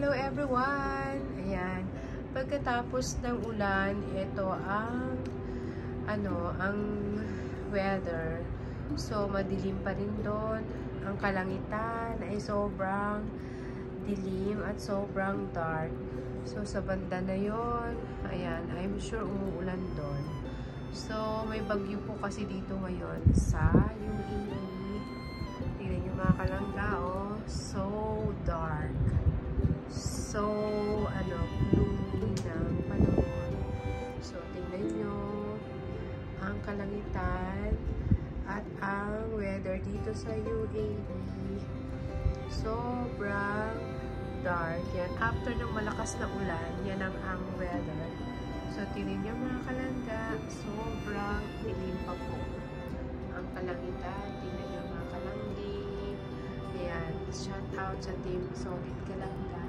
Hello everyone! Ayan, pagkatapos ng ulan, ito ang ang weather. So, madilim pa rin doon. Ang kalangitan ay sobrang dilim at sobrang dark. So, sa banda na yon, ayan, I'm sure umuulan doon. So, may bagyo po kasi dito ngayon sa UAE. Tingnan nyo mga kalangga, oh. So dark. So, gloomy ng panahon. So, tingnan nyo ang kalangitan at ang weather dito sa UAE. Sobrang dark. Yan. After ng malakas na ulan, yan ang weather. So, tingnan nyo mga kalangga, sobrang dilim pa po ang kalangitan. Tingnan nyo mga kalanggi. Ayan, shout out sa team Solid Kalangga.